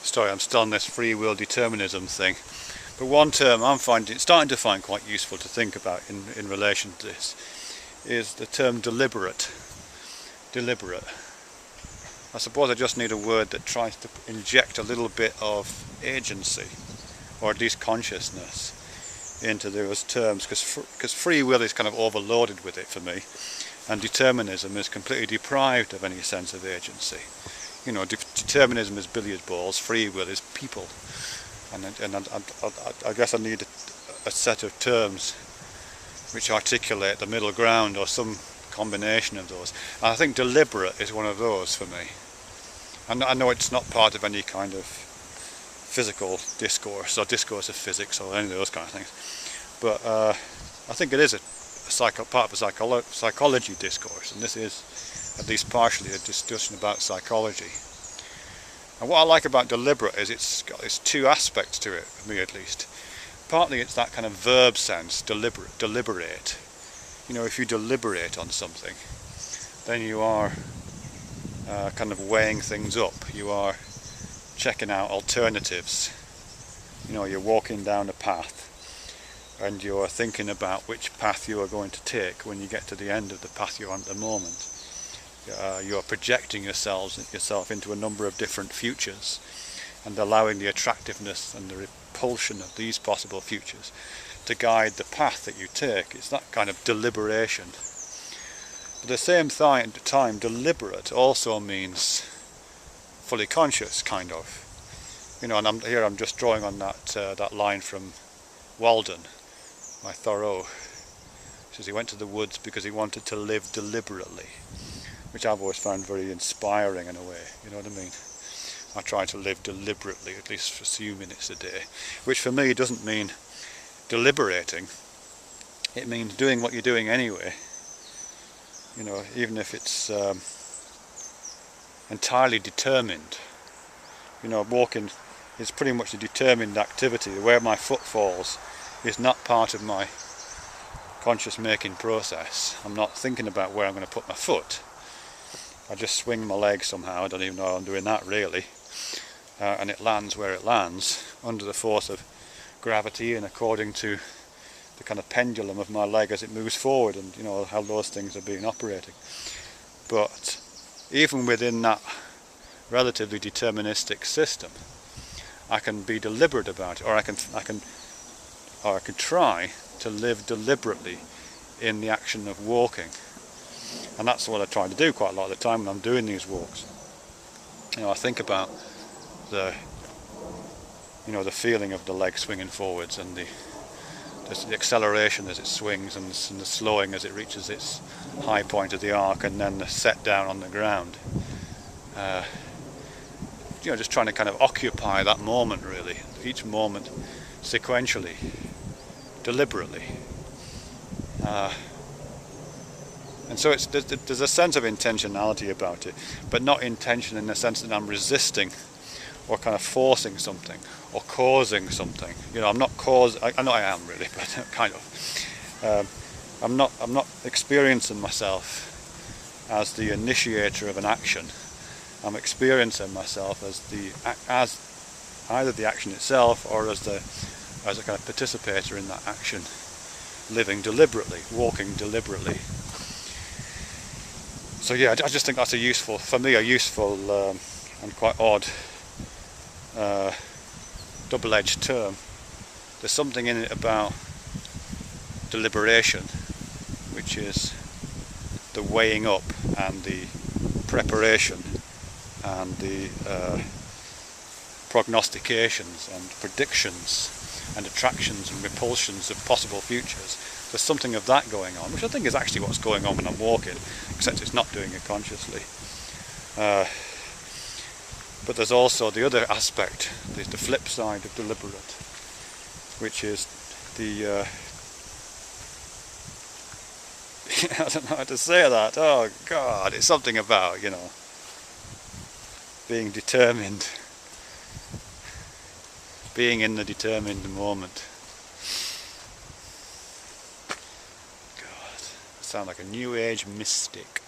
Sorry, I'm still on this free will determinism thing. But one term I'm starting to find quite useful to think about in relation to this is the term deliberate. Deliberate. I suppose I just need a word that tries to inject a little bit of agency, or at least consciousness, into those terms, because free will is kind of overloaded with it for me, and determinism is completely deprived of any sense of agency. You know, determinism is billiard balls, free will is people, and I guess I need a set of terms which articulate the middle ground, or some combination of those. And I think deliberate is one of those for me. And I know it's not part of any kind of physical discourse or discourse of physics or any of those kind of things, but I think it is a part of a psychology discourse, and this is at least partially a discussion about psychology. And what I like about deliberate is it's two aspects to it, for me at least. Partly it's that kind of verb sense, deliberate. You know, if you deliberate on something, then you are kind of weighing things up. You are checking out alternatives. You know, you're walking down a path and you're thinking about which path you are going to take when you get to the end of the path you're on at the moment. You're projecting yourself into a number of different futures and allowing the attractiveness and the repulsion of these possible futures to guide the path that you take. It's that kind of deliberation. But at the same time, deliberate also means fully conscious, kind of. You know, and I'm just drawing on that line from Walden by Thoreau. It says he went to the woods because he wanted to live deliberately, which I've always found very inspiring in a way, you know what I mean? I try to live deliberately, at least for a few minutes a day, which for me doesn't mean deliberating. It means doing what you're doing anyway, you know, even if it's entirely determined. You know, walking is pretty much a determined activity. Where my foot falls is not part of my conscious making process. I'm not thinking about where I'm going to put my foot. I just swing my leg somehow. I don't even know how I'm doing that really, and it lands where it lands, under the force of gravity and according to the kind of pendulum of my leg as it moves forward, and you know how those things are being operating. But even within that relatively deterministic system, I can be deliberate about it, or I can try to live deliberately in the action of walking. And that's what I try to do quite a lot of the time when I'm doing these walks. You know, I think about the feeling of the leg swinging forwards, and the acceleration as it swings, and the slowing as it reaches its high point of the arc, and then the set down on the ground. You know, just trying to kind of occupy that moment really, each moment sequentially, deliberately. And so there's a sense of intentionality about it, but not intention in the sense that I'm resisting or kind of forcing something or causing something. You know, I'm not I know I am really, but kind of. I'm not experiencing myself as the initiator of an action. I'm experiencing myself as either the action itself, or as a kind of participator in that action, living deliberately, walking deliberately. So yeah, I just think that's a useful and quite odd double-edged term. There's something in it about deliberation, which is the weighing up and the preparation and the prognostications and predictions and attractions and repulsions of possible futures. There's something of that going on, which I think is actually what's going on when I'm walking, except it's not doing it consciously. But there's also the other aspect, there's the flip side of deliberate, which is the I don't know how to say that. Oh God, it's something about, you know, being determined, being in the determined moment. God, I sound like a new age mystic.